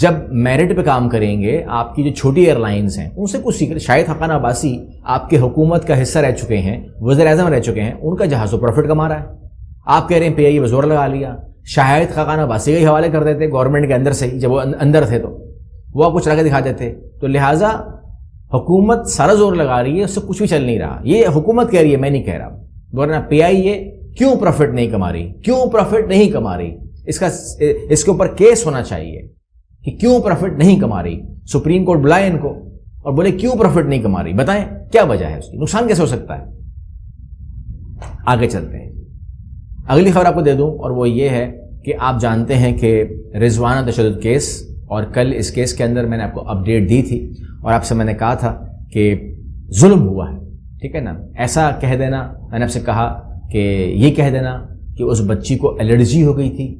جب میرٹ پہ کام کریں گے آپ کی جو چھوٹی ایئر لائنز ہیں ان سے کچھ سیکھ. شاہد خاقان عباسی آپ کے حکومت کا حصہ رہ چکے ہیں, وزیر اعظم رہ چکے ہیں, ان کا جہاز و پروفٹ کما رہا ہے. آپ کہہ رہے ہیں PI پہ زور لگا لیا. شاہد خاقان عباسی کے حوالے کر دیتے گورنمنٹ کے اندر سے ہی, جب وہ اندر تھے تو وہ آپ کو چلا کے دکھا دیتے. تو لہٰذا حکومت سارا زور لگا رہی ہے, اس سے کچھ بھی چل نہیں رہا. یہ حکومت کہہ رہی ہے, میں نہیں کہہ رہا. ورنہ PI یہ کیوں پروفٹ نہیں کما رہی, کیوں پروفٹ نہیں کما رہی, اس کے اوپر کیس ہونا چاہیے کہ کیوں پروفٹ نہیں کما رہی. سپریم کورٹ بلائے ان کو اور بولے کیوں پروفٹ نہیں کما رہی, بتائیں کیا وجہ ہے اس کی, نقصان کیسے ہو سکتا ہے. آگے چلتے ہیں, اگلی خبر آپ کو دے دوں, اور وہ یہ ہے کہ آپ جانتے ہیں کہ رضوانہ تشدد کیس, اور کل اس کیس کے اندر میں نے آپ کو اپڈیٹ دی تھی اور آپ سے میں نے کہا تھا کہ ظلم ہوا ہے, ٹھیک ہے نا. ایسا کہہ دینا, میں نے آپ سے کہا کہ یہ کہہ دینا کہ اس بچی کو الرجی ہو گئی تھی,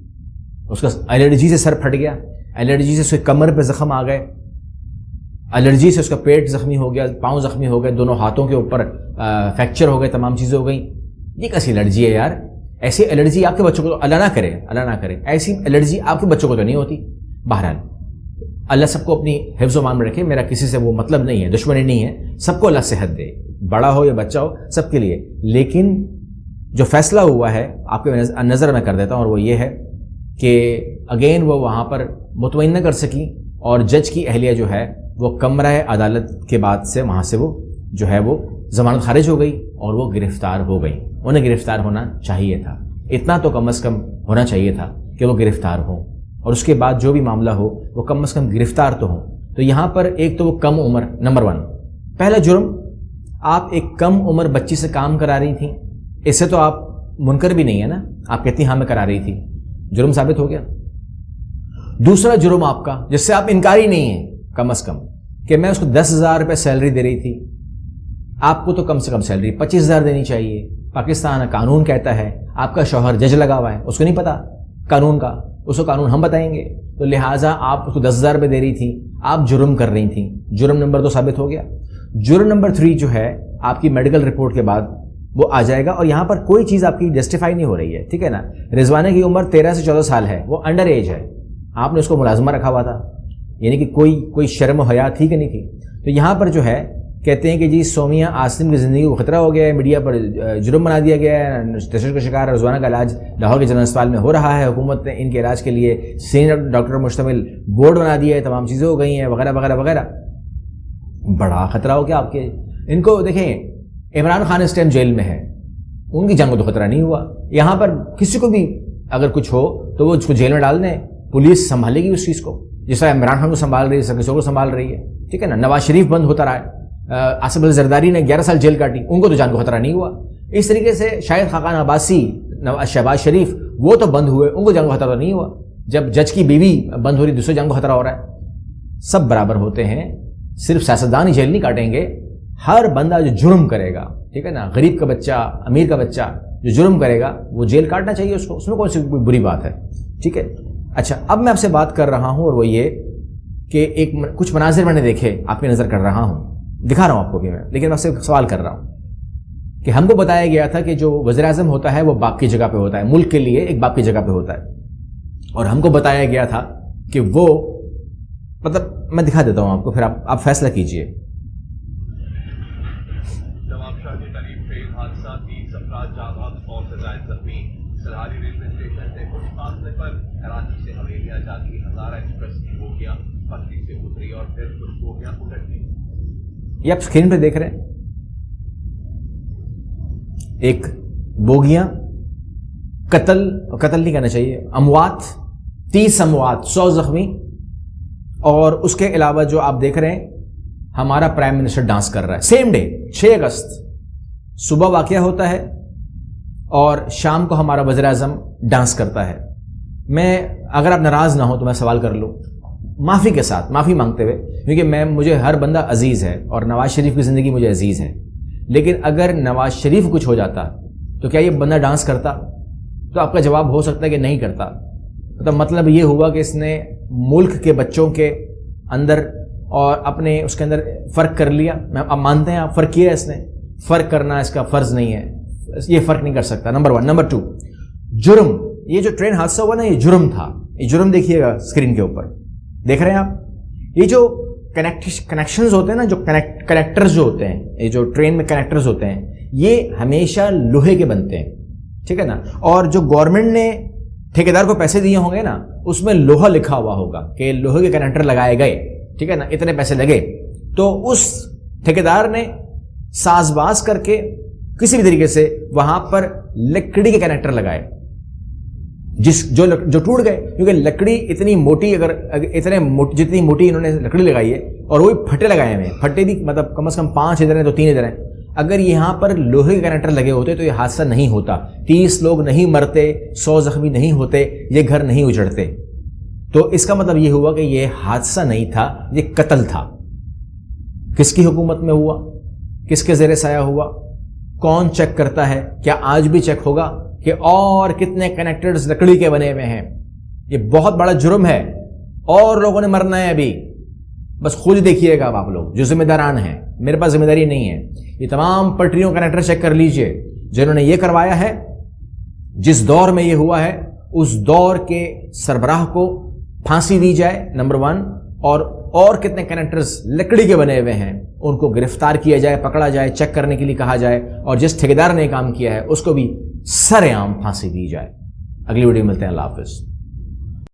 اس کا الرجی سے سر پھٹ گیا, الرجی سے اس کے کمر پہ زخم آ گئے, الرجی سے اس کا پیٹ زخمی ہو گیا, پاؤں زخمی ہو گئے, دونوں ہاتھوں کے اوپر فریکچر ہو گئے, تمام چیزیں ہو گئیں. یہ کیسی الرجی ہے یار؟ ایسی الرجی آپ کے بچوں کو تو اللہ نہ کرے ایسی الرجی آپ کے بچوں کو تو نہیں ہوتی. بہرحال اللہ سب کو اپنی حفظ و امان میں رکھے, میرا کسی سے وہ مطلب نہیں ہے, دشمنی نہیں ہے, سب کو اللہ صحت دے, بڑا ہو یا بچہ ہو, سب کے لیے. لیکن جو فیصلہ ہوا ہے آپ کے نظر میں کر دیتا ہوں, اور وہ یہ ہے کہ اگین وہ وہاں پر مطمئن نہ کر سکی, اور جج کی اہلیہ جو ہے وہ کمرہ عدالت کے بعد سے وہاں سے وہ جو ہے وہ ضمانت خارج ہو گئی اور وہ گرفتار ہو گئی. انہیں گرفتار ہونا چاہیے تھا, اتنا تو کم از کم ہونا چاہیے تھا کہ وہ گرفتار ہوں, اور اس کے بعد جو بھی معاملہ ہو وہ کم از کم گرفتار تو ہوں. تو یہاں پر ایک تو وہ کم عمر, نمبر 1 پہلا جرم, آپ ایک کم عمر بچی سے کام کرا رہی تھیں, اس سے تو آپ منکر بھی نہیں ہے نا, آپ کہتی ہاں میں کرا رہی تھی, جرم ثابت ہو گیا. دوسرا جرم آپ کا جس سے آپ انکاری نہیں ہیں کم از کم, کہ میں اس کو 10,000 روپے سیلری دے رہی تھی, آپ کو تو کم سے کم سیلری 25,000 دینی چاہیے. پاکستان قانون کہتا ہے, آپ کا شوہر جج لگا ہوا ہے, اس کو نہیں پتا قانون کا, اس کو قانون ہم بتائیں گے. تو لہٰذا آپ اس کو 10,000 روپے دے رہی تھی, آپ جرم کر رہی تھیں, جرم نمبر 2 ثابت ہو گیا. جرم نمبر 3 جو ہے آپ کی میڈیکل رپورٹ کے بعد وہ آ جائے گا, اور یہاں پر کوئی چیز آپ کی جسٹیفائی نہیں ہو رہی ہے, ٹھیک ہے نا. رضوانہ کی عمر 13 سے 14 سال ہے, وہ انڈر ایج ہے, آپ نے اس کو ملازمہ رکھا ہوا تھا, یعنی کہ کوئی شرم و حیا تھی کہ نہیں تھی. تو یہاں پر جو ہے کہتے ہیں کہ جی سومیہ عاصم کی زندگی کو خطرہ ہو گیا ہے, میڈیا پر جرم بنا دیا گیا ہے, تشدد کا شکار رضوانہ کا علاج لاہور کے جنرل اسپتال میں ہو رہا ہے, حکومت نے ان کے علاج کے لیے سینئر ڈاکٹر مشتمل بورڈ بنا دیا ہے, تمام چیزیں ہو گئی ہیں وغیرہ وغیرہ وغیرہ. بڑا خطرہ ہو گیا آپ کے. ان کو دیکھیں, عمران خان اس ٹائم جیل میں ہے, ان کی جان کو تو خطرہ نہیں ہوا. یہاں پر کسی کو بھی اگر کچھ ہو تو وہ اس کو جیل میں ڈال دیں, پولیس سنبھالے گی اس چیز کو, جس طرح عمران خان کو سنبھال رہی ہے, سب کسی کو سنبھال رہی ہے, ٹھیک ہے نا. نواز شریف بند ہوتا رہا ہے, آصف علی زرداری نے 11 سال جیل کاٹی, ان کو تو جان کو خطرہ نہیں ہوا. اس طریقے سے شاہد خاقان عباسی, شہباز شریف, وہ تو بند ہوئے, ان کو جان کو خطرہ نہیں ہوا. جب جج کی بیوی بند ہو رہی, دوسرے جان کو خطرہ ہو رہا ہے. سب برابر ہوتے ہیں, صرف سیاستدان ہی جیل نہیں کاٹیں گے, ہر بندہ جو جرم کرے گا, ٹھیک ہے نا, غریب کا بچہ, امیر کا بچہ جو جرم کرے گا وہ جیل کاٹنا چاہیے اس کو, اس میں کون سی کوئی بری بات ہے, ٹھیک ہے. اچھا, اب میں آپ سے بات کر رہا ہوں, اور وہ یہ کہ کچھ مناظر میں نے دیکھے, آپ کی نظر کر رہا ہوں, دکھا رہا ہوں آپ کو بھی میں, لیکن میں آپ سے سوال کر رہا ہوں کہ ہم کو بتایا گیا تھا کہ جو وزیر اعظم ہوتا ہے وہ باپ کی جگہ پہ ہوتا ہے, ملک کے لیے ایک باپ کی جگہ پہ ہوتا ہے, اور ہم کو بتایا گیا تھا کہ وہ مطلب میں دکھا دیتا ہوں آپ کو, پھر آپ فیصلہ کیجئے. یہ آپ اسکرین پہ دیکھ رہے ہیں, ایک بوگیاں, قتل نہیں کہنا چاہیے, اموات, 30 اموات, 100 زخمی, اور اس کے علاوہ جو آپ دیکھ رہے ہیں ہمارا پرائم منسٹر ڈانس کر رہا ہے. سیم ڈے 6 اگست صبح واقعہ ہوتا ہے اور شام کو ہمارا وزیر اعظم ڈانس کرتا ہے. میں اگر آپ ناراض نہ ہو تو میں سوال کر لوں, معافی کے ساتھ, معافی مانگتے ہوئے, کیونکہ مجھے ہر بندہ عزیز ہے اور نواز شریف کی زندگی مجھے عزیز ہے, لیکن اگر نواز شریف کچھ ہو جاتا تو کیا یہ بندہ ڈانس کرتا؟ تو آپ کا جواب ہو سکتا ہے کہ نہیں کرتا. مطلب یہ ہوا کہ اس نے ملک کے بچوں کے اندر اور اپنے اس کے اندر فرق کر لیا. آپ مانتے ہیں آپ فرق کیا ہے اس نے, فرق کرنا اس کا فرض نہیں ہے, یہ فرق نہیں کر سکتا, نمبر 1. نمبر 2, جرم. یہ جو ٹرین حادثہ ہوا نا, یہ جرم تھا. یہ جرم دیکھیے گا اسکرین کے اوپر, دیکھ رہے ہیں آپ یہ جو کنیکشنز ہوتے ہیں نا, جو کنیکٹرز جو ہوتے ہیں, یہ جو ٹرین میں کنیکٹرز ہوتے ہیں, یہ ہمیشہ لوہے کے بنتے ہیں, ٹھیک ہے نا. اور جو گورنمنٹ نے ٹھیکیدار کو پیسے دیے ہوں گے نا, اس میں لوہا لکھا ہوا ہوگا کہ لوہے کے کنیکٹر لگائے گئے, ٹھیک ہے نا, اتنے پیسے لگے. تو اس ٹھیکیدار نے ساز باز کر کے کسی بھی طریقے سے وہاں پر لکڑی کے کنیکٹر لگائے جو ٹوٹ گئے, کیونکہ لکڑی اتنی موٹی, اگر جتنی موٹی انہوں نے لکڑی لگائی ہے, اور وہی پھٹے لگائے ہوئے ہیں, پھٹے بھی مطلب کم از کم 5 ادھر ہیں تو 3 ادھر ہیں. اگر یہاں پر لوہے کے کنیکٹر لگے ہوتے تو یہ حادثہ نہیں ہوتا, 30 لوگ نہیں مرتے, 100 زخمی نہیں ہوتے, یہ گھر نہیں اجڑتے. تو اس کا مطلب یہ ہوا کہ یہ حادثہ نہیں تھا, یہ قتل تھا. کس کی حکومت میں ہوا, کس کے زیر سایہ ہوا, کون چیک کرتا ہے, کیا آج بھی چیک ہوگا کہ اور کتنے کنیکٹرز لکڑی کے بنے ہوئے ہیں؟ یہ بہت بڑا جرم ہے, اور لوگوں نے مرنا ہے ابھی. بس خود دیکھیے گا آپ لوگ جو ذمہ داران ہیں, میرے پاس ذمہ داری نہیں ہے. یہ تمام پٹریوں کنیکٹر چیک کر لیجئے جنہوں نے یہ کروایا ہے, جس دور میں یہ ہوا ہے اس دور کے سربراہ کو پھانسی دی جائے نمبر 1, اور کتنے کنیکٹرز لکڑی کے بنے ہوئے ہیں ان کو گرفتار کیا جائے, پکڑا جائے, چیک کرنے کے لیے کہا جائے, اور جس ٹھیکیدار نے کام کیا ہے اس کو بھی سر عام پھانسی دی جائے. اگلی ویڈیو ملتے ہیں. اللہ حافظ.